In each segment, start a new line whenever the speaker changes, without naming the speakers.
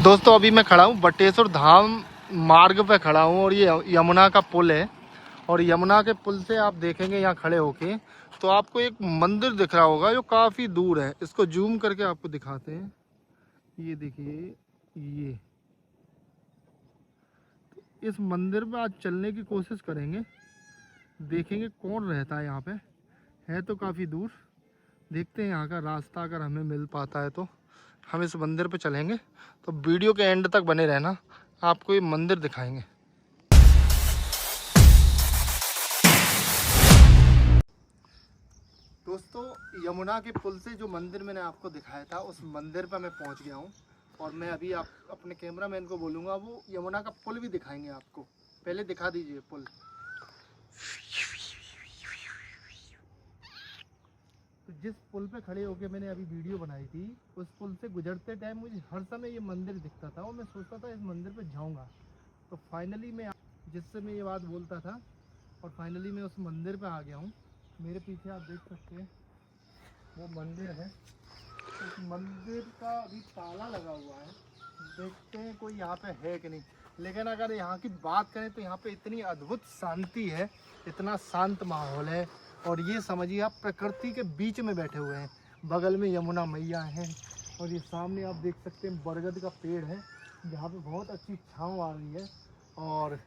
दोस्तों अभी मैं खड़ा हूँ बटेश्वर धाम मार्ग पे खड़ा हूँ और ये यमुना का पुल है। और यमुना के पुल से आप देखेंगे यहाँ खड़े होके तो आपको एक मंदिर दिख रहा होगा जो काफ़ी दूर है। इसको जूम करके आपको दिखाते हैं। ये देखिए, ये इस मंदिर पे आज चलने की कोशिश करेंगे, देखेंगे कौन रहता है यहाँ पे। है तो काफ़ी दूर, देखते हैं यहाँ का रास्ता अगर हमें मिल पाता है तो हम इस मंदिर पे चलेंगे। तो वीडियो के एंड तक बने रहना, आपको ये मंदिर दिखाएंगे। दोस्तों यमुना के पुल से जो मंदिर मैंने आपको दिखाया था उस मंदिर पर मैं पहुंच गया हूं और मैं अभी आप अपने कैमरामैन को बोलूँगा वो यमुना का पुल भी दिखाएंगे आपको। पहले दिखा दीजिए पुल। तो जिस पुल पे खड़े होके मैंने अभी वीडियो बनाई थी उस पुल से गुजरते टाइम मुझे हर समय ये मंदिर दिखता था और मैं सोचता था इस मंदिर पे जाऊंगा। तो फाइनली मैं जिससे मैं ये बात बोलता था और फाइनली मैं उस मंदिर पे आ गया हूँ। मेरे पीछे आप देख सकते हैं वो मंदिर है। उस मंदिर का अभी ताला लगा हुआ है, देखते हैं कोई यहाँ पे है कि नहीं। लेकिन अगर यहाँ की बात करें तो यहाँ पे इतनी अद्भुत शांति है, इतना शांत माहौल है। और ये समझिए आप प्रकृति के बीच में बैठे हुए हैं। बगल में यमुना मैया हैं और ये सामने आप देख सकते हैं बरगद का पेड़ है जहाँ पे बहुत अच्छी छाँव आ रही है। और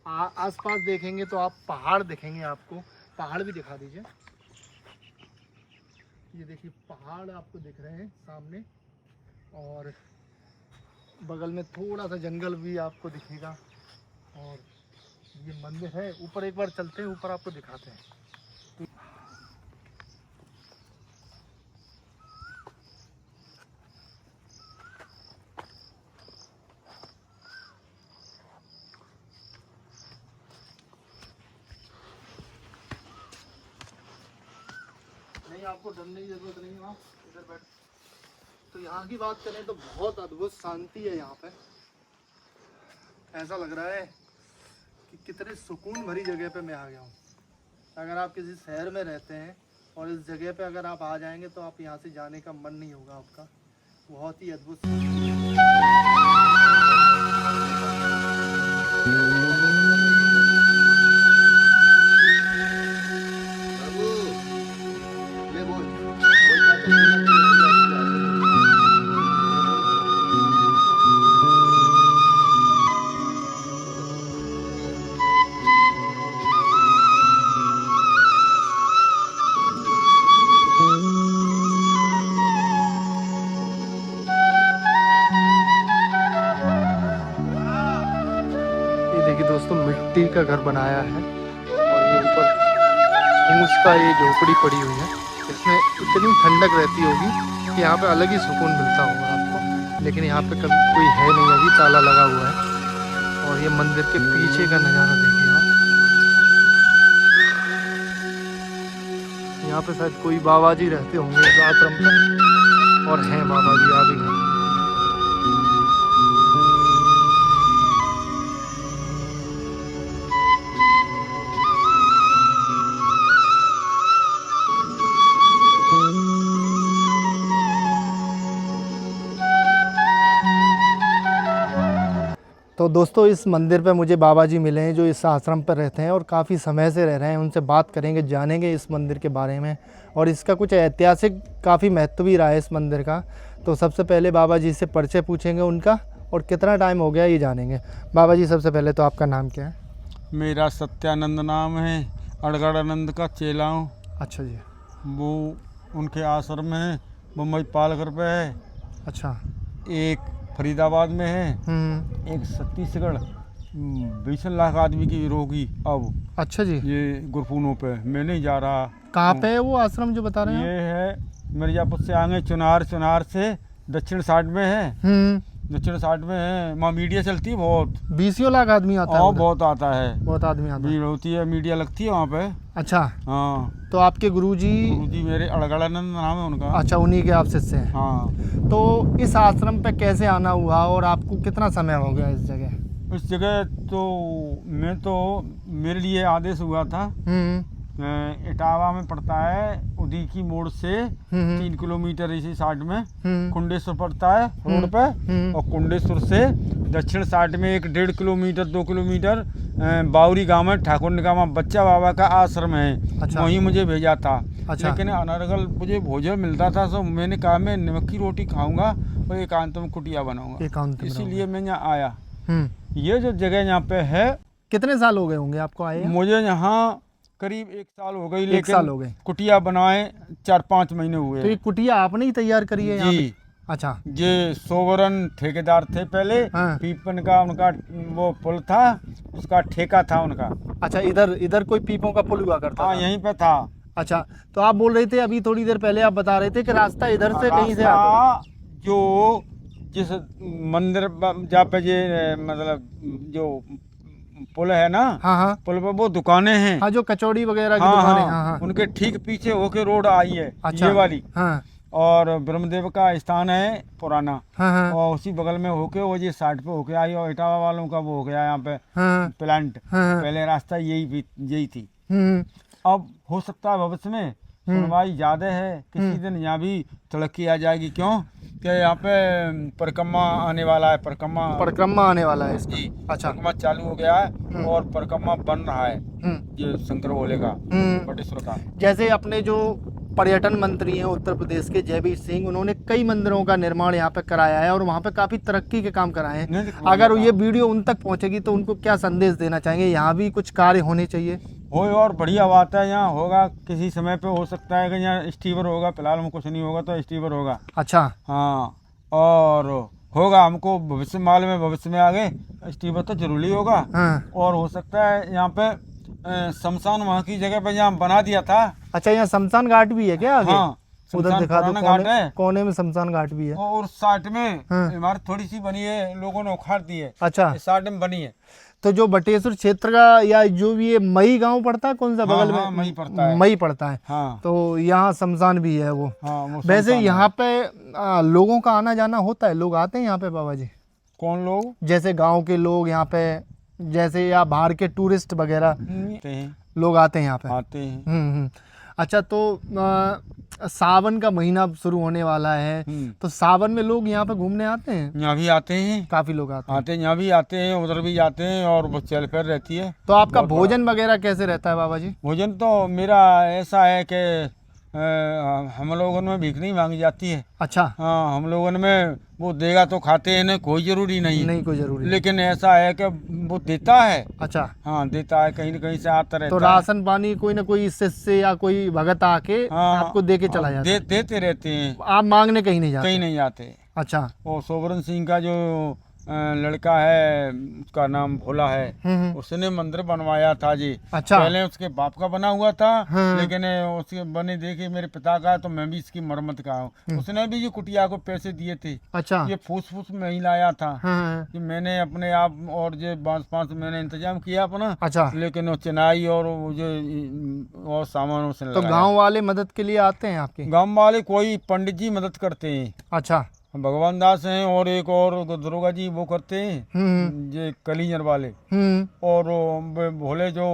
आसपास देखेंगे तो आप पहाड़ दिखेंगे, आपको पहाड़ भी दिखा दीजिए। ये देखिए पहाड़ आपको दिख रहे हैं सामने और बगल में थोड़ा सा जंगल भी आपको दिखेगा। और ये मंदिर है, ऊपर एक बार चलते हैं, ऊपर आपको दिखाते हैं। नहीं, आपको डरने की जरूरत नहीं है, आप इधर बैठ। तो यहाँ की बात करें तो बहुत अद्भुत शांति है यहाँ पे। ऐसा लग रहा है कि कितने सुकून भरी जगह पे मैं आ गया हूँ। अगर आप किसी शहर में रहते हैं और इस जगह पे अगर आप आ जाएंगे तो आप यहाँ से जाने का मन नहीं होगा आपका। बहुत ही अद्भुत दोस्तों मिट्टी का घर बनाया है और ये ऊपर फूस का ये झोपड़ी पड़ी हुई है। इसमें इतनी ठंडक रहती होगी कि यहाँ पे अलग ही सुकून मिलता होगा आपको। लेकिन यहाँ पे कभी कोई है नहीं, अभी ताला लगा हुआ है। और ये मंदिर के पीछे का नज़ारा देखिए आप। यहाँ पे शायद कोई बाबा जी रहते होंगे इस आश्रम पर, और हैं बाबा जी आ भी गए। तो दोस्तों इस मंदिर पे मुझे बाबा जी मिले हैं जो इस आश्रम पर रहते हैं और काफ़ी समय से रह रहे हैं। उनसे बात करेंगे, जानेंगे इस मंदिर के बारे में और इसका कुछ ऐतिहासिक काफ़ी महत्व भी रहा है इस मंदिर का। तो सबसे पहले बाबा जी से परिचय पूछेंगे उनका और कितना टाइम हो गया ये जानेंगे। बाबा जी सबसे पहले तो आपका नाम क्या है?
मेरा सत्यानंद नाम है, अड़गड़ानंद का चेला हूँ।
अच्छा जी।
वो उनके आश्रम में है, मुंबई पालघर पे है।
अच्छा।
एक फरीदाबाद में है, एक छत्तीसगढ़। 20 लाख आदमी की रोगी अब।
अच्छा जी।
ये गुरफूनों पे मैं नहीं जा रहा।
कहाँ पे है वो आश्रम जो बता रहे हैं?
ये है मिर्जापुर से आगे चुनार से दक्षिण साइड में है। दक्षिण साइड में है। वहाँ मीडिया चलती है बहुत।
20 लाख आदमी आता है?
बहुत आता है, बहुत
आदमी आता है,
भीड़ होती है, मीडिया लगती है वहाँ पे।
अच्छा।
हाँ।
तो आपके गुरुजी
मेरे अड़गड़ानंद नाम है उनका।
अच्छा, उन्हीं के आप शिष्य हैं?
हाँ।
तो इस आश्रम पे कैसे आना हुआ और आपको कितना समय हो गया इस जगह?
इस जगह तो मैं तो मेरे लिए आदेश हुआ था इटावा में पड़ता है, उदीकी मोड़ से 3 किलोमीटर इसी साइड में कुंडेश्वर पड़ता है रोड पे, और कुंडेश्वर से दक्षिण साइड में 1-1.5 किलोमीटर 2 किलोमीटर बावरी गांव है, ठाकुर निगामा बच्चा बाबा का आश्रम है।
अच्छा।
वहीं मुझे भेजा था।
अच्छा।
लेकिन अनर्गल मुझे भोजन मिलता था, तो मैंने कहा मैं नमक की रोटी खाऊंगा और एकांत में कुटिया बनाऊंगा, इसीलिए मैं यहाँ आया। ये जो जगह यहाँ पे है,
कितने साल हो गए होंगे आपको आए?
मुझे यहाँ करीब 1 साल हो गई, लेकिन
1 साल हो गए।
कुटिया बनाए 4-5 महीने हुए।
तो ये कुटिया आपने ही तैयार करी है यहाँ
जी।
पे? अच्छा।
ये सोवरन ठेकेदार थे पहले।
हाँ।
पीपन का उनका वो पुल था, उसका ठेका था उनका।
अच्छा, इधर कोई पीपों का पुल हुआ करता
हाँ,
था?
यहीं पे था।
अच्छा, तो आप बोल रहे थे अभी थोड़ी देर पहले, आप बता रहे थे कि रास्ता इधर से कहीं से आता था।
जो जिस मंदिर जहाँ पे ये मतलब जो पुल है ना,
हाँ,
पुल पे वो दुकानें हैं।
हाँ, जो कचौड़ी वगैरह की
हाँ,
दुकानें।
हाँ,
हाँ,
उनके ठीक पीछे होके रोड आई है।
अच्छा।
ये वाली।
हाँ,
और ब्रह्मदेव का स्थान है पुराना,
हाँ,
और उसी बगल में होके वो ये साइड पे होके आई, और इटावा वालों का वो हो गया यहाँ पे
हाँ,
प्लांट।
हाँ।
पहले रास्ता यही थी।
हम्म,
अब हो सकता है भविष्य में सुनवाई ज्यादा है, किसी दिन यहाँ भी तरक्की आ जाएगी। क्यों कि यहाँ पे परिक्रमा आने वाला है।
परिक्रमा आने वाला है इसका।
जी।
अच्छा।
परिक्रमा चालू हो गया है और परिक्रमा बन रहा है, ये शंकर भोले का, बटेश्वर का।
जैसे अपने जो पर्यटन मंत्री हैं उत्तर प्रदेश के जयवीर सिंह, उन्होंने कई मंदिरों का निर्माण यहाँ पे कराया है और वहाँ पे काफी तरक्की के काम कराए हैं। अगर ये वीडियो उन तक पहुँचेगी तो उनको क्या संदेश देना चाहेंगे? यहाँ भी कुछ कार्य होने चाहिए।
हो, और बढ़िया बात है। यहाँ होगा किसी समय पे, हो सकता है कि यहाँ स्टीवर होगा। फिलहाल में कुछ नहीं होगा तो स्टीवर होगा।
अच्छा।
हाँ, और होगा, हमको भविष्य मालूम है, भविष्य में आगे स्टीवर तो जरूरी होगा।
हाँ।
और हो सकता है यहाँ पे शमशान वहाँ की जगह पे यहाँ बना दिया था।
अच्छा, यहाँ शमशान घाट भी है क्या आगे?
हाँ,
उधर दिखा दो,
घाट है,
कोने में शमशान घाट भी है।
और साइड में
हाँ।
इमारत थोड़ी सी बनी है, लोगों ने उखाड़ दी है।
अच्छा।
साइड में बनी है।
तो जो बटेश्वर क्षेत्र का, या जो भी ये मई गांव पड़ता है, कौन सा बगल में?
हाँ, मई पड़ता है।
मई पड़ता है।
हाँ।
तो यहाँ शमशान भी है वो।
हाँ, वो
वैसे
शमशान
यहाँ पे लोगों का आना जाना होता है? लोग आते हैं यहाँ पे बाबा जी?
कौन लोग?
जैसे गांव के लोग यहाँ पे, जैसे या बाहर के टूरिस्ट वगैरह लोग आते हैं यहाँ पे?
आते हैं।
अच्छा, तो सावन का महीना शुरू होने वाला है, तो सावन में लोग यहाँ पे घूमने आते हैं?
यहाँ भी आते हैं,
काफी लोग आते हैं।
यहाँ भी आते हैं, उधर भी जाते हैं, और वो चल फिर रहती है।
तो आपका भोजन वगैरह कैसे रहता है बाबा जी?
भोजन तो मेरा ऐसा है कि हम लोगों में भीख नहीं मांगी जाती है।
अच्छा।
हाँ, हम लोगों में वो देगा तो खाते हैं, ना कोई जरूरी नहीं
कोई जरूरी,
लेकिन ऐसा है कि वो देता है।
अच्छा।
हाँ, देता है, कहीं न कहीं से आता रहता
तो राशन पानी कोई ना कोई शिष्य या कोई भगत आके आपको दे के चला जाता है?
देते रहते हैं।
आप मांगने कहीं नहीं जाते?
कहीं नहीं जाते।
अच्छा।
वो सोवरन सिंह का जो लड़का है, उसका नाम भोला है, उसने मंदिर बनवाया था जी।
अच्छा।
पहले उसके बाप का बना हुआ था,
हाँ।
लेकिन उसके बने देखे मेरे पिता का, तो मैं भी इसकी मरम्मत का हूँ। उसने भी ये कुटिया को पैसे दिए थे। अच्छा। ये फूस में ही लाया था। हाँ। कि मैंने अपने आप और जो बांस मैंने इंतजाम किया अपना। अच्छा। लेकिन वो चिनाई और जो और सामान उसने
तो गाँव वाले मदद के लिए आते हैं आपके?
गाँव वाले कोई पंडित जी मदद करते हैं। अच्छा। भगवान दास हैं, और एक और दुर्गा जी वो करते हैं, ये कलीजर वाले। और भोले जो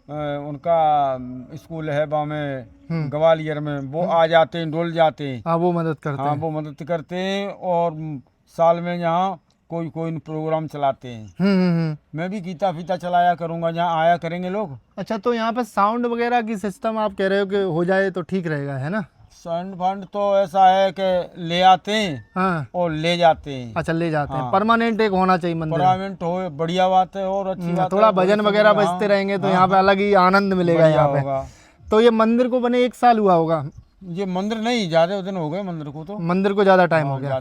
उनका स्कूल है वहाँ में ग्वालियर में, वो आ जाते हैं, डोल जाते हैं। वो मदद करते हैं। हाँ, वो मदद करते हैं, और साल में यहाँ कोई प्रोग्राम चलाते हैं। मैं भी गीता फीता चलाया करूँगा, जहाँ आया करेंगे लोग। अच्छा, तो यहाँ पे साउंड वगैरह की सिस्टम आप कह रहे हो कि हो जाए तो ठीक रहेगा, है ना? साउंड फंड तो ऐसा है कि ले आते हैं। हाँ। और ले जाते हैं। अच्छा, ले जाते हैं। परमानेंट एक होना चाहिए मंदिर। परमानेंट हो, बढ़िया बात है, और अच्छी बात है। थोड़ा भजन वगैरह बजते रहेंगे तो यहाँ पे अलग ही आनंद मिलेगा यहाँ पे। तो ये मंदिर को बने 1 साल हुआ होगा? ये मंदिर नहीं, ज्यादा दिन हो गए मंदिर को, तो मंदिर को ज्यादा टाइम हो गया।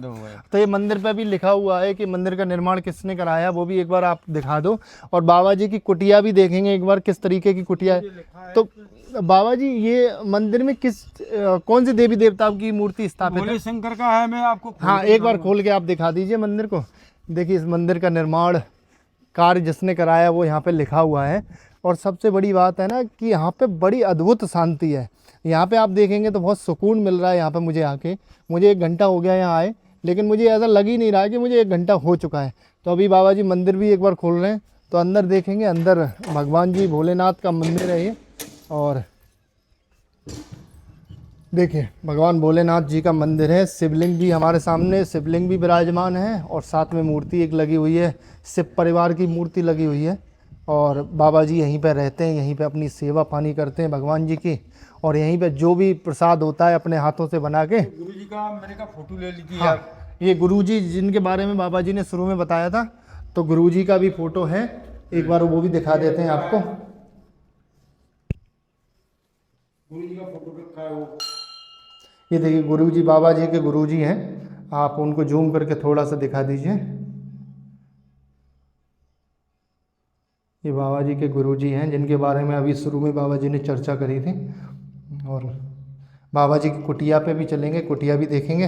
तो ये मंदिर पे भी लिखा हुआ है कि मंदिर का निर्माण किसने कराया, वो भी एक बार आप दिखा दो। और बाबा जी की कुटिया भी देखेंगे एक बार, किस तरीके की कुटिया है। तो बाबा जी, ये मंदिर में कौन से देवी देवता की मूर्ति स्थापित है? भोले शंकर का है। मैं आपको एक बार खोल के आप दिखा दीजिए मंदिर को। देखिए, इस मंदिर का निर्माण कार्य जिसने कराया वो यहाँ पे लिखा हुआ है। और सबसे बड़ी बात है ना कि यहाँ पे बड़ी अद्भुत शांति है। यहाँ पे आप देखेंगे तो बहुत सुकून मिल रहा है यहाँ पे मुझे आके। मुझे 1 घंटा हो गया यहाँ आए, लेकिन मुझे ऐसा लग ही नहीं रहा है कि मुझे 1 घंटा हो चुका है। तो अभी बाबा जी मंदिर भी एक बार खोल रहे हैं, तो अंदर देखेंगे। अंदर भगवान जी भोलेनाथ का मंदिर है ये, और
देखिए भगवान भोलेनाथ जी का मंदिर है, शिवलिंग भी हमारे सामने, शिवलिंग भी विराजमान है और साथ में मूर्ति एक लगी हुई है, शिव परिवार की मूर्ति लगी हुई है। और बाबा जी यहीं पे रहते हैं, यहीं पे अपनी सेवा पानी करते हैं भगवान जी की, और यहीं पे जो भी प्रसाद होता है अपने हाथों से बना के।
गुरु जी का मेरे का फोटो ले लीजिए
हाँ,
आप।
ये गुरु जी जिनके बारे में बाबा जी ने शुरू में बताया था, तो गुरु जी का भी फोटो है, एक बार वो भी दिखा देते हैं आपको।
गुरु जी का फोटो रखा है वो।
ये देखिए गुरु जी, बाबा जी के गुरु जी हैं, आप उनको जूम करके थोड़ा सा दिखा दीजिए। ये बाबा जी के गुरु जी हैं जिनके बारे में अभी शुरू में बाबा जी ने चर्चा करी थी। और बाबा जी की कुटिया पे भी चलेंगे, कुटिया भी देखेंगे।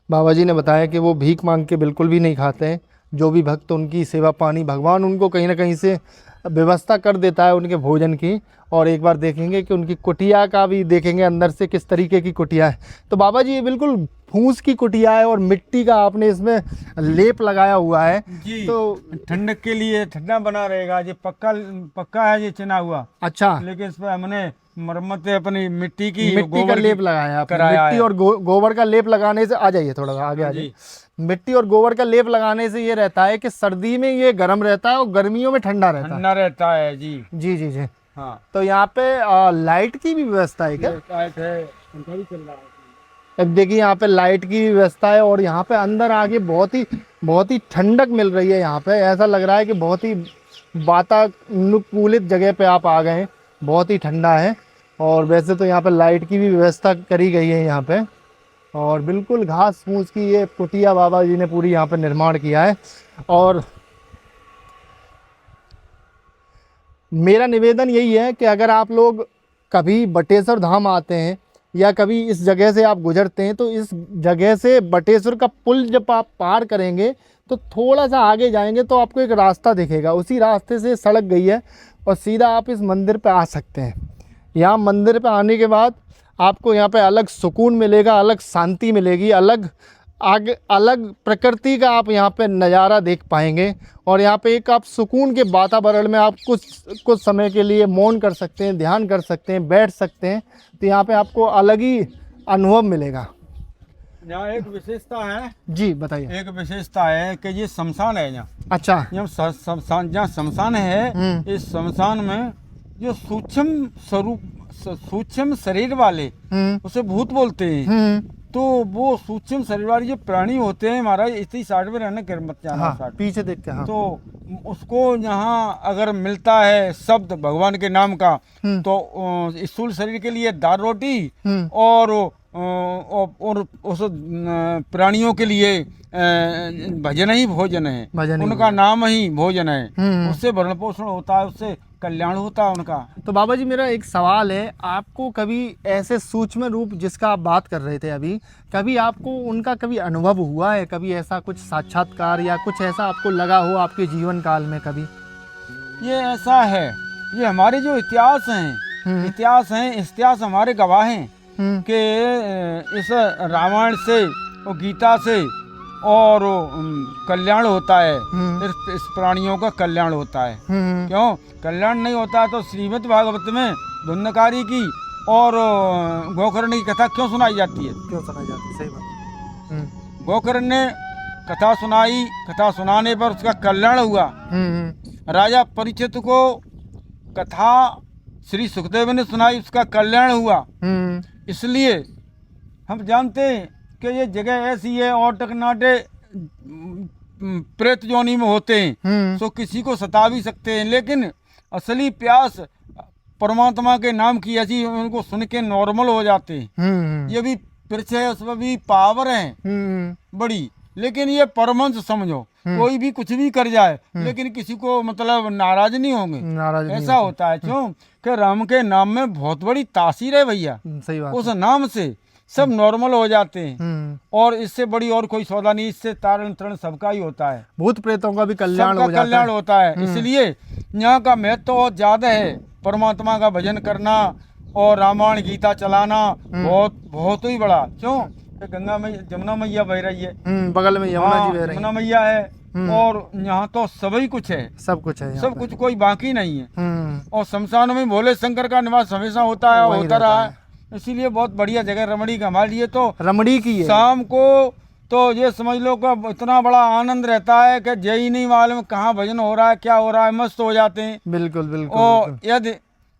बाबा जी ने बताया कि वो भीख मांग के बिल्कुल भी नहीं खाते हैं, जो भी भक्त उनकी सेवा पानी भगवान उनको कहीं ना कहीं से व्यवस्था कर देता है उनके भोजन की। और एक बार देखेंगे कि उनकी कुटिया का भी देखेंगे अंदर से किस तरीके की कुटिया है। तो बाबा जी ये बिल्कुल फूस की कुटिया है और मिट्टी का आपने इसमें लेप लगाया हुआ है
जी,
तो
ठंडक के लिए ठंडा बना रहेगा। ये पक्का पक्का है, ये चना हुआ।
अच्छा,
लेकिन इस पर हमने मरम्मत अपनी मिट्टी की
मिट्टी का
गोबर
लेप
की
लगाया आपने।
कराया
मिट्टी
है।
और गोबर का लेप लगाने से, आ जाइए थोड़ा सा आगे आ जाइए। मिट्टी और गोबर का लेप लगाने से ये रहता है कि सर्दी में ये गर्म रहता है और गर्मियों में ठंडा रहता है।
ठंडा रहता है जी।
जी जी जी।
हाँ,
तो यहाँ पे लाइट की भी व्यवस्था है क्या?
लाइट है, उनका भी चल रहा है।
अब देखिए यहाँ पे लाइट की भी व्यवस्था है और यहाँ पे अंदर आगे बहुत ही ठंडक मिल रही है। यहाँ पे ऐसा लग रहा है कि बहुत ही वातानुकूलित जगह पे आप आ गए हैं, बहुत ही ठंडा है। और वैसे तो यहाँ पे लाइट की भी व्यवस्था करी गई है यहाँ पे, और बिल्कुल घास फूस की ये कुटिया बाबा जी ने पूरी यहाँ पे निर्माण किया है। और मेरा निवेदन यही है कि अगर आप लोग कभी बटेश्वर धाम आते हैं या कभी इस जगह से आप गुजरते हैं, तो इस जगह से बटेश्वर का पुल जब आप पार करेंगे तो थोड़ा सा आगे जाएंगे तो आपको एक रास्ता दिखेगा, उसी रास्ते से सड़क गई है और सीधा आप इस मंदिर पे आ सकते हैं। यहाँ मंदिर पे आने के बाद आपको यहाँ पे अलग सुकून मिलेगा, अलग शांति मिलेगी, अलग प्रकृति का आप यहाँ पे नज़ारा देख पाएंगे। और यहाँ पे एक आप सुकून के वातावरण में आप कुछ समय के लिए मौन कर सकते हैं, ध्यान कर सकते हैं, बैठ सकते हैं। तो यहाँ पे आपको अलग ही अनुभव मिलेगा।
यहाँ एक विशेषता है
जी बताइए।
एक विशेषता है कि ये शमशान है यहाँ।
अच्छा।
यहाँ शमशान, जहाँ शमशान है, इस शमशान में जो सूक्ष्म शरीर वाले, उसे भूत बोलते हैं। तो वो सूक्ष्म शरीर वाले जो प्राणी होते हैं महाराज, इसी साइड में रहने कर मत जाना।
हाँ, पीछे देख के। हाँ।
तो उसको यहाँ अगर मिलता है शब्द भगवान के नाम का, तो स्थूल शरीर के लिए दाल रोटी और उस प्राणियों के लिए भजन ही भोजन है, उनका नाम ही भोजन है। उससे भरण पोषण होता है, उससे कल्याण होता है उनका। तो
बाबा जी मेरा एक सवाल है, आपको कभी ऐसे सूक्ष्म रूप जिसका आप बात कर रहे थे अभी, कभी आपको उनका कभी अनुभव हुआ है? कभी ऐसा कुछ साक्षात्कार या कुछ ऐसा आपको लगा हो आपके जीवन काल में कभी?
ये ऐसा है, ये हमारे जो इतिहास हैं, इतिहास हमारे गवाह हैं कि इस रामायण से और गीता से और कल्याण होता है। इस प्राणियों का कल्याण होता है। क्यों कल्याण नहीं होता तो श्रीमद् भागवत में धुंधकारी की और गोकर्ण की कथा क्यों सुनाई जाती है?
क्यों सुनाई जाती है? सही बात।
गोकर्ण ने कथा सुनाई, कथा सुनाने पर उसका कल्याण हुआ। राजा परीक्षित को कथा श्री सुखदेव ने सुनाई, उसका कल्याण हुआ। इसलिए हम जानते हैं कि ये जगह ऐसी है और टकनाटे प्रेत योनि में होते हैं, तो किसी को सता भी सकते हैं, लेकिन असली प्यास परमात्मा के नाम की ऐसी, उनको सुन के नॉर्मल हो जाते हैं। ये भी पृथ्वी है, उसमें भी पावर है बड़ी, लेकिन ये परमंश समझो, कोई भी कुछ भी कर जाए लेकिन किसी को मतलब नाराज नहीं होंगे। ऐसा होता है क्यों कि राम के नाम में बहुत बड़ी तासीर है भैया।
सही बात।
उस नाम से सब नॉर्मल हो जाते हैं और इससे बड़ी और कोई सौदा नहीं। इससे तारण तरण सबका ही होता है,
भूत प्रेतों का भी कल्याण
होता है। इसलिए यहाँ का महत्व बहुत ज्यादा है। परमात्मा का भजन करना और रामायण गीता चलाना बहुत ही बड़ा। क्यों? गंगा मैया, जमुना मैया बह रही है,
बगल में यमुना जी बह रही है।
यमुना मैया है, और यहाँ तो सभी कुछ है,
सब कुछ है,
सब कुछ, कोई बाकी नहीं है। और शमशान में भोले शंकर का निवास हमेशा होता है, होता रहा है, इसीलिए बहुत बढ़िया जगह रमणी का हमारे लिए। तो
रमणी की है।
शाम को तो ये समझ लो कि इतना बड़ा आनंद रहता है कि यही नहीं मालूम कहाँ भजन हो रहा है, क्या हो रहा है, मस्त हो जाते हैं।
बिल्कुल बिल्कुल।
और यदि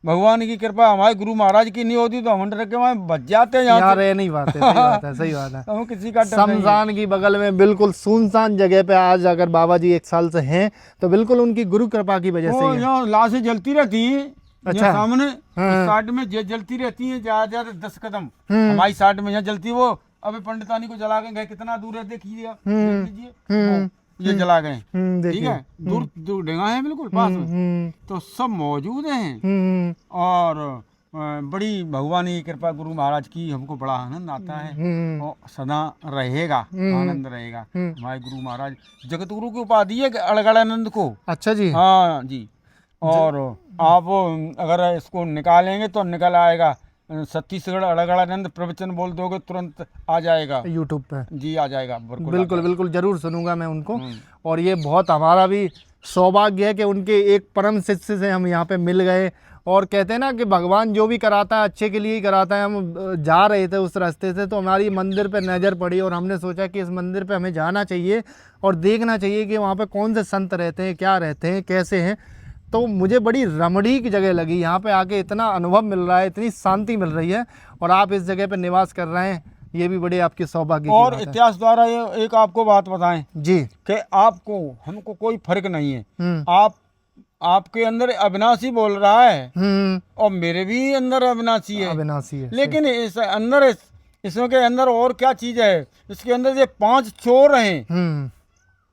भगवान की कृपा हमारे गुरु महाराज की नहीं होती तो हम डर के वहाँ बच जाते हैं,
यहाँ रह नहीं पाते। सही बात है, सही बात है।
हम किसी का
शमशान की बगल में बिल्कुल सुनसान जगह पे आज अगर बाबा जी 1 साल से हैं तो बिल्कुल उनकी गुरु कृपा की वजह से।
यहाँ लाशें जलती रहती हैं।
अच्छा।
सामने साइड में जलती रहती है, ज्यादा 10 कदम हमारी साइड में यहाँ जलती। वो अभी पंडितानी को जला गए, कितना दूर है देखिए, देख लीजिए, ये जला गए, ठीक है, दूर दूर डेगा है बिल्कुल पास में, तो सब मौजूद हैं। और बड़ी भगवान की कृपा गुरु महाराज की, हमको बड़ा आनंद आता है और सदा रहेगा, आनंद रहेगा। हमारे गुरु महाराज जगत गुरु की उपाधि है अड़गड़ानंद को। अच्छा जी। हाँ जी। और आप अगर इसको निकालेंगे तो निकल आएगा, छत्तीसगढ़ अड़गड़ानंद प्रवचन बोल दोगे तुरंत आ जाएगा यूट्यूब पे जी, आ जाएगा। बिल्कुल बिल्कुल जरूर सुनूंगा मैं उनको। और ये बहुत हमारा भी सौभाग्य है कि उनके एक परम शिष्य से हम यहाँ पे मिल गए। और कहते हैं ना कि भगवान जो भी कराता है अच्छे के लिए ही कराता है। हम जा रहे थे उस रास्ते से तो हमारी मंदिर पे नज़र पड़ी और हमने सोचा कि इस मंदिर पे हमें जाना चाहिए और देखना चाहिए कि वहाँ पे कौन से संत रहते हैं, क्या रहते हैं, कैसे हैं। तो मुझे बड़ी रमणीक जगह लगी। यहाँ पे आके इतना अनुभव मिल रहा है, इतनी शांति मिल रही है और आप इस जगह पे निवास कर रहे हैं, ये भी बड़े आपकी सौभाग्य की बात है। और इतिहास द्वारा ये एक आपको बात बताएं जी कि आपको हमको कोई फर्क नहीं है। आपके अंदर अविनाशी बोल रहा है और मेरे भी अंदर अविनाशी है, लेकिन इस अंदर इसके अंदर और क्या चीज है, इसके अंदर ये 5 चोर हैं,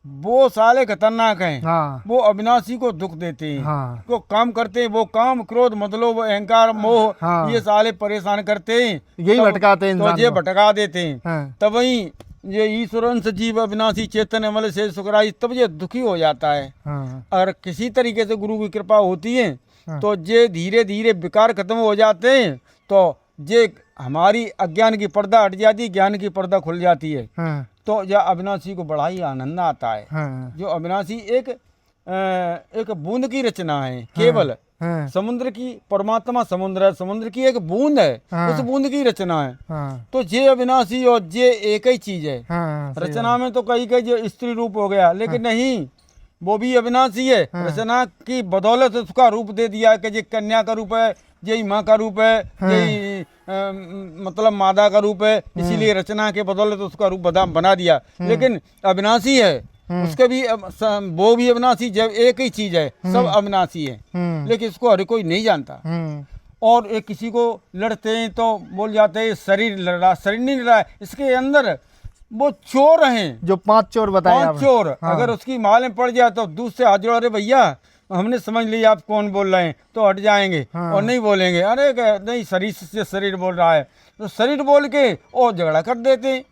वो साले खतरनाक हैं। हाँ। वो अविनाशी को दुख देते हैं। हाँ। वो काम करते हैं, वो काम क्रोध मतलब अहंकार मोह। हाँ। ये साले परेशान करते हैं, यही भटकाते हैं, तो ये भटका देते हैं। हाँ। तब वही ये ईश्वरंश जीव अविनाशी चेतन अमल से सुखराई, तब ये दुखी हो जाता है। हाँ। अगर किसी तरीके से गुरु की कृपा होती है तो ये धीरे धीरे विकार खत्म हो जाते हैं, तो ये हमारी अज्ञान की पर्दा हट जाती है, ज्ञान की पर्दा खुल जाती है। हाँ। तो यह अविनाशी को बड़ा ही आनंद आता है। हाँ। जो अविनाशी एक बूंद की रचना है केवल। हाँ। समुद्र की, परमात्मा समुद्र है, समुद्र की एक बूंद है। हाँ। उस बूंद की रचना है। हाँ। तो ये अविनाशी और ये एक ही चीज है। हाँ। रचना में तो कई जो स्त्री रूप हो गया, लेकिन हाँ। नहीं, वो भी अविनाशी है। हाँ। रचना की बदौलत उसका रूप दे दिया कि ये कन्या का रूप है, यही माँ का रूप है, यही मतलब मादा का रूप है, इसीलिए रचना के बदौलत उसका रूप बना दिया। लेकिन अविनाशी है, उसके भी वो भी अविनाशी, जब एक ही चीज है, सब अविनाशी है, लेकिन इसको हर कोई नहीं जानता। और एक किसी को लड़ते हैं तो बोल जाते हैं शरीर लड़ रहा, शरीर नहीं लड़ रहा है, इसके अंदर वो चोर हैं, जो 5 चोर बताए, 5 चोर। हाँ। अगर उसकी मालें पड़ जाए तो दूसरे हाथ जोड़, अरे भैया हमने समझ लिया आप कौन बोल रहे हैं, तो हट जाएंगे। हाँ। और नहीं बोलेंगे, अरे नहीं शरीर से शरीर बोल रहा है, तो शरीर बोल के और झगड़ा कर देते हैं।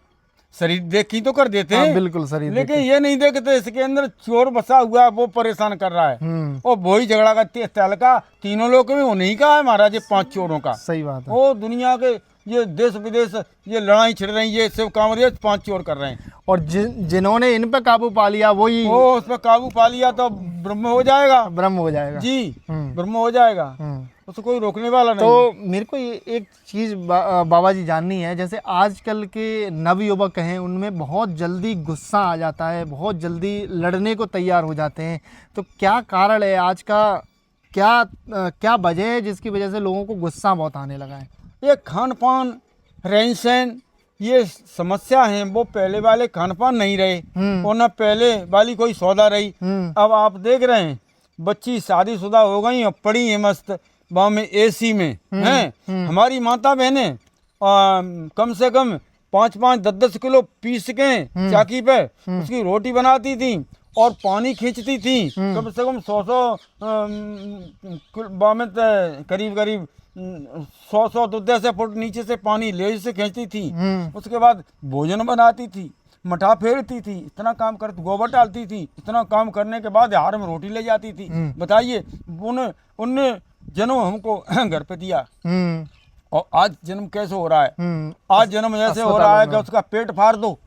शरीर देखी तो कर देते हैं। हाँ, बिल्कुल शरीर, लेकिन ये नहीं देखते इसके अंदर चोर बसा हुआ है, वो परेशान कर रहा है और वही झगड़ा करते हैं। तल का तीनों लोग में उन्हीं का है महाराज, ये 5 चोरों का। सही बात है। वो दुनिया के ये देश विदेश ये लड़ाई छिड़ रही, ये सब काम 5 चोर कर रहे हैं। और जिन्होंने इन पे काबू पा लिया वो उस पर काबू पा लिया तो ब्रह्म हो जाएगा, ब्रह्म हो जाएगा जी, ब्रह्म हो जाएगा, उसको कोई रोकने वाला नहीं। तो मेरे को ये एक चीज़ बाबा जी जाननी है, जैसे आजकल के नवयुवक हैं उनमें बहुत जल्दी गुस्सा आ जाता है, बहुत जल्दी लड़ने को तैयार हो जाते हैं, तो क्या कारण है आज का, क्या वजह है जिसकी वजह से लोगों को गुस्सा बहुत आने लगा है? ये खान पान, रहन सहन, ये समस्या है। वो पहले वाले खान पान नहीं रहे और न पहले वाली कोई सौदा रही। अब आप देख रहे हैं बच्ची शादीशुदा हो गई और पड़ी है मस्त गाँव में एसी में हैं। हमारी माता बहनें कम से कम 5-5, 10-10 किलो पीस के चाकी पे उसकी रोटी बनाती थी और पानी खींचती थी। कम से कम 100 में करीब 100 200 फुट नीचे से पानी ले से खींचती थी। उसके बाद भोजन बनाती थी, मठा फेरती थी, इतना काम करती, गोबर डालती थी, इतना काम करने के बाद हार में रोटी ले जाती थी। बताइए उनने जन्म हमको घर पे दिया और आज जन्म कैसे हो रहा है? आज जन्म ऐसे हो रहा है कि उसका पेट फाड़ दो,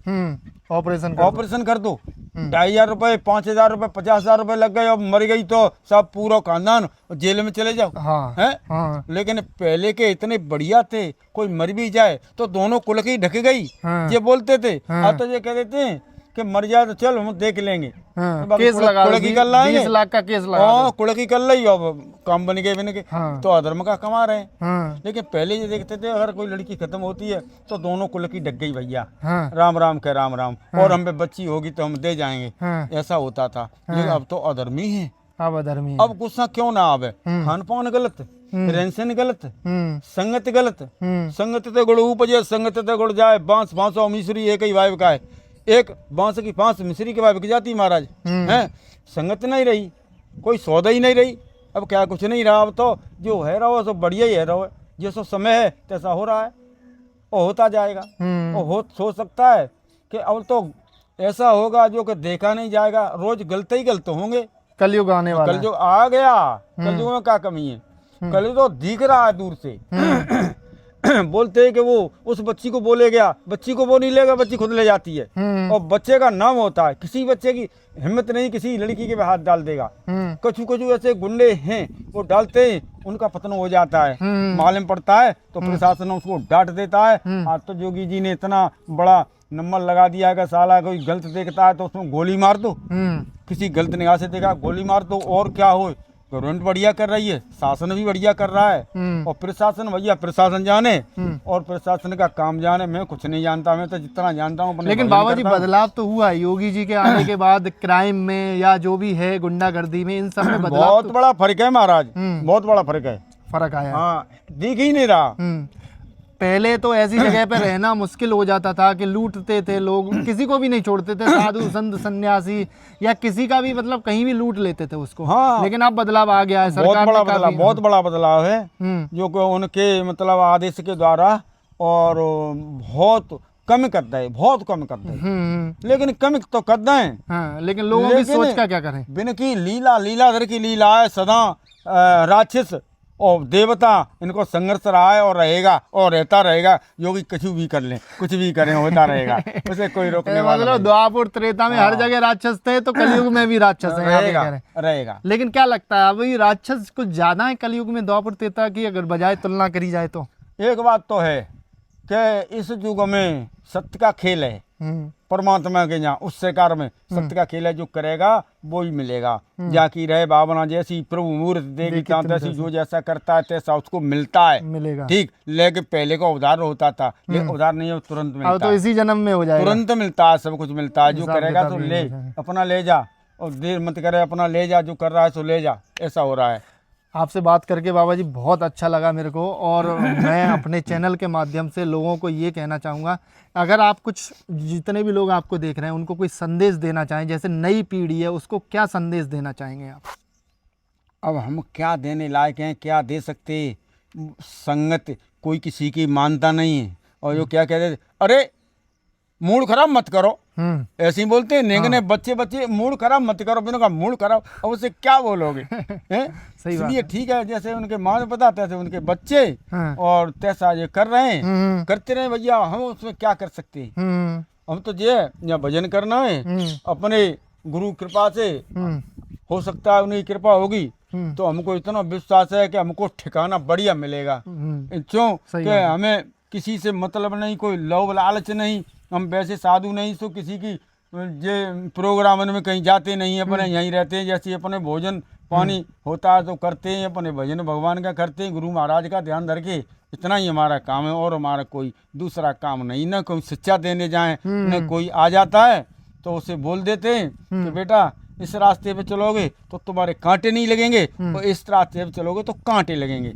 ऑपरेशन कर दो, 2,500 रुपए, 5,000 रुपए, 50,000 रुपए लग गए और मर गई तो सब पूरा खानदान जेल में चले जाओ।
हाँ,
हैं?
हाँ,
लेकिन पहले के इतने बढ़िया थे, कोई मर भी जाए तो दोनों कुल की ढक गई,
हाँ,
ये बोलते थे।
हाँ।
अब तो ये कह देते हैं कि मर जाए तो चल हम देख लेंगे,
हाँ,
बाकी
केस लगा दो,
कुड़की कर लाएंगे,
20 लाख का केस लगा
हाँ
दो।
कुड़की कर ली अब काम बन गए बन के,
हाँ,
तो अधर्म का कमा रहे हैं।
हाँ,
लेकिन पहले ये देखते थे अगर कोई लड़की खत्म होती है तो दोनों कुल की डग गई भैया,
हाँ,
राम राम के राम राम, और हम पे बच्ची होगी तो हम दे जाएंगे,
हाँ,
ऐसा होता था। लेकिन अब तो अधर्मी है।
अब अधर्मी है।
अब गुस्सा क्यों ना आवे? खान पान गलत, रहन सहन गलत, संगत गलत, संगत ते गुड़ उपजे, संगत ते गुड़ जाए, बांस बांसो मिश्री एक ही वाइब का है, एक बांस की बांस मिश्री के वाइब की जाती महाराज हैं। संगत नहीं रही, कोई सौदा ही नहीं रही, अब क्या कुछ नहीं रहा। अब तो जो है रहो सो बढ़िया ही है रहो, जैसा समय है तैसा हो रहा है और होता जाएगा। और हो सकता है कि अब तो ऐसा होगा जो कि देखा नहीं जाएगा, रोज गलत ही गलत होंगे।
कलयुग आने वाला
कल जो आ गया, कलयुग में क्या कमी है? कल तो दिख रहा है दूर से। बोलते हैं कि वो उस बच्ची को बोले गया, बच्ची को वो नहीं लेगा, बच्ची खुद ले जाती है। और बच्चे का नाम होता है, किसी बच्चे की हिम्मत नहीं किसी लड़की के पे हाथ डाल देगा। कुछ कुछ ऐसे गुंडे हैं वो डालते हैं, उनका पतन हो जाता है, मालूम पड़ता है तो प्रशासन उसको डांट देता है। आज तो योगी जी ने इतना बड़ा नंबर लगा दिया है कि साला कोई गलत देखता है तो उसमें गोली मार दो, किसी गलत निगाह से देखा गोली मार दो, और क्या हो। गवर्नमेंट बढ़िया कर रही है, शासन भी बढ़िया कर रहा है, और प्रशासन भैया प्रशासन जाने और प्रशासन का काम जाने। मैं कुछ नहीं जानता, मैं तो जितना जानता हूँ।
लेकिन बाबा जी बदलाव तो हुआ योगी जी के आने के बाद, क्राइम में या जो भी है गुंडागर्दी में, इन सब में बदलाव
बहुत बड़ा फर्क है महाराज, बहुत बड़ा फर्क है,
फर्क आया।
हाँ दिख ही नहीं रहा।
पहले तो ऐसी जगह पे रहना मुश्किल हो जाता था कि लूटते थे लोग, किसी को भी नहीं छोड़ते थे, साधु संत सन्यासी या किसी का भी, मतलब कहीं भी लूट लेते थे उसको।
हाँ।
लेकिन अब बदलाव आ गया है,
बहुत
सरकार
बड़ा
ने
बदलाव, बहुत बड़ा बदलाव है जो कि उनके मतलब आदेश के द्वारा, और बहुत कम करता है, बहुत कम करता है। लेकिन कम तो करते हैं।
हाँ, लेकिन लोगों की सोच का क्या करें?
बिन की लीला, लीलाधर की लीला है सदा। राक्षस और देवता इनको संघर्ष रहा है और रहेगा और रहता रहेगा। योगी कुछ भी कर लें, कुछ भी करें, होता रहेगा, उसे कोई रोकने वाला
मतलब द्वापर त्रेता में हर जगह राक्षस थे, तो कलयुग में भी राक्षस है,
रहेगा।
लेकिन क्या लगता है अभी राक्षस कुछ ज्यादा है कलयुग में द्वापर त्रेता की, अगर बजाय तुलना करी जाए तो?
एक बात तो है कि इस युग में सत्य का खेल है, परमात्मा के यहाँ उस सरकार में सत्य का खेल है, जो करेगा वो ही मिलेगा। जाकी रहे भावना जैसी प्रभु मूर्त देगी तैसी, जो जैसा करता है तैसा उसको मिलता है, मिलेगा। ठीक, लेकिन पहले का उधार होता था, लेकिन उधार नहीं है, तुरंत मिलता है,
तो इसी जन्म में हो जाएगा,
तुरंत मिलता है, सब कुछ मिलता है। जो करेगा तो ले, अपना ले जा, और देर मत करे, अपना ले जा, जो कर रहा है सो ले जा, ऐसा हो रहा है।
आपसे बात करके बाबा जी बहुत अच्छा लगा मेरे को, और मैं अपने चैनल के माध्यम से लोगों को ये कहना चाहूँगा, अगर आप कुछ, जितने भी लोग आपको देख रहे हैं उनको कोई संदेश देना चाहें, जैसे नई पीढ़ी है उसको क्या संदेश देना चाहेंगे आप?
अब हम क्या देने लायक हैं, क्या दे सकते? संगत कोई किसी की मानता नहीं है, और जो क्या कहते, अरे मूड खराब मत करो, ऐसे ही बोलते हैं नेंगने बच्चे मूड खराब मत करो, बिना का मूड खराब, अब उसे क्या बोलोगे? सही बात है। ठीक है, जैसे उनके माँ ने पता तैसे उनके बच्चे, और तैसा ये कर रहे हैं, करते रहे भैया, हम उसमें क्या कर सकते हैं? हम तो ये या भजन करना है अपने गुरु कृपा से, हो सकता है उन्हीं कृपा होगी तो हमको इतना विश्वास है कि हमको ठिकाना बढ़िया मिलेगा। क्यों कि हमें किसी से मतलब नहीं, कोई लोभ लालच नहीं, हम वैसे साधु नहीं, तो किसी की जे प्रोग्राम में कहीं जाते नहीं, अपने यहीं रहते हैं। जैसे अपने भोजन पानी होता है तो करते हैं, अपने भजन भगवान का करते हैं, गुरु महाराज का ध्यान धर के, इतना ही हमारा काम है, और हमारा कोई दूसरा काम नहीं। ना कोई शिक्षा देने जाए, न कोई आ जाता है तो उसे बोल देते हैं कि बेटा इस रास्ते पे चलोगे तो तुम्हारे कांटे नहीं लगेंगे, और इस रास्ते पे चलोगे तो कांटे लगेंगे।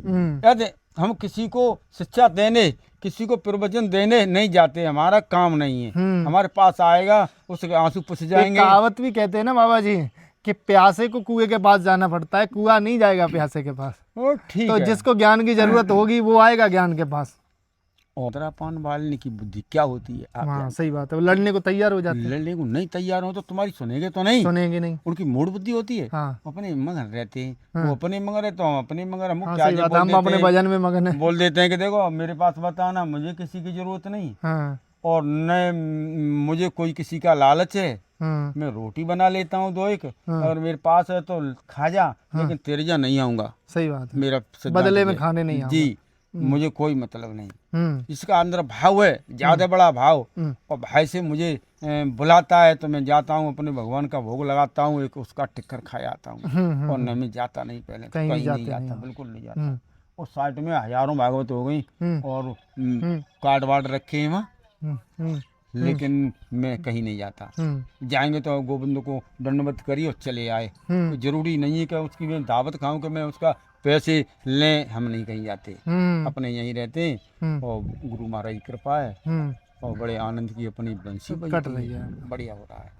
याद हम किसी को शिक्षा देने, किसी को प्रवचन देने नहीं जाते, हमारा काम नहीं है। हमारे पास आएगा उसके आंसू पुछ जाएंगे।
कहावत भी कहते हैं ना बाबा जी कि प्यासे को कुएं के पास जाना पड़ता है, कुआं नहीं जाएगा प्यासे के पास।
ठीक
तो जिसको ज्ञान की जरूरत होगी वो आएगा ज्ञान के पास।
औतरापन वाले की बुद्धि क्या होती है?
हाँ सही बात है, वो लड़ने को तैयार हो जाते हैं।
लड़ने को नहीं तैयार हो तो तुम्हारी सुनेंगे तो नहीं,
सुनेंगे नहीं,
उनकी मूड बुद्धि होती है।
हाँ।
अपने मगन रहते हैं, वो अपने मगर है तो हम अपने मगर, हम
हाँ,
क्या
हम अपने भजन में मगन है,
बोल देते हैं कि देखो मेरे पास बताना, मुझे किसी की जरूरत नहीं।
हाँ।
और न मुझे कोई किसी का लालच है। मैं रोटी बना लेता हूँ 2 एक, और मेरे पास है तो खा जा, लेकिन तेरे जा नहीं आऊंगा।
सही बात है,
मेरा
बदले में खाने नहीं आऊंगा।
जी, मुझे कोई मतलब नहीं। इसका अंदर भाव है, ज्यादा बड़ा भाव, और भाई से मुझे बुलाता है तो मैं जाता हूँ, अपने भगवान का भोग लगाता हूँ, एक उसका टिक्कर खा आता हूँ। और न मैं जाता नहीं, पहले कहीं नहीं जाता, बिल्कुल नहीं जाता। और साइड में हजारों भागवत हो गई, और कार्ड वार्ड रखे हैं वहाँ, लेकिन मैं कहीं नहीं जाता। जाएंगे तो गोविंद को दंडवत करी और चले आए। तो जरूरी नहीं है कि उसकी मैं दावत खाऊं, कि मैं उसका पैसे लें। हम नहीं कहीं जाते, अपने यहीं रहते हैं, और गुरु महाराज की कृपा है, और बड़े आनंद की अपनी बंसी
कट रही है,
बढ़िया हो रहा है।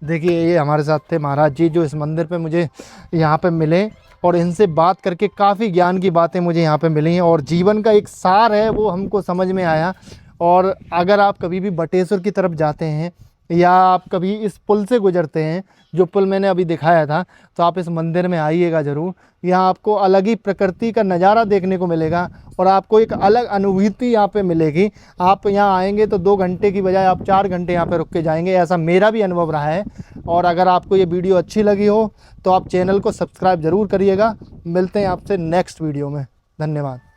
देखिए ये हमारे साथ थे महाराज जी, जो इस मंदिर पे मुझे यहाँ पे मिले, और इनसे बात करके काफ़ी ज्ञान की बातें मुझे यहाँ पे मिली हैं, और जीवन का एक सार है वो हमको समझ में आया। और अगर आप कभी भी बटेश्वर की तरफ जाते हैं, या आप कभी इस पुल से गुजरते हैं, जो पुल मैंने अभी दिखाया था, तो आप इस मंदिर में आइएगा ज़रूर। यहाँ आपको अलग ही प्रकृति का नज़ारा देखने को मिलेगा, और आपको एक अलग अनुभूति यहाँ पे मिलेगी। आप यहाँ आएंगे तो 2 घंटे की बजाय आप 4 घंटे यहाँ पे रुक के जाएंगे, ऐसा मेरा भी अनुभव रहा है। और अगर आपको ये वीडियो अच्छी लगी हो तो आप चैनल को सब्सक्राइब ज़रूर करिएगा। मिलते हैं आपसे नेक्स्ट वीडियो में। धन्यवाद।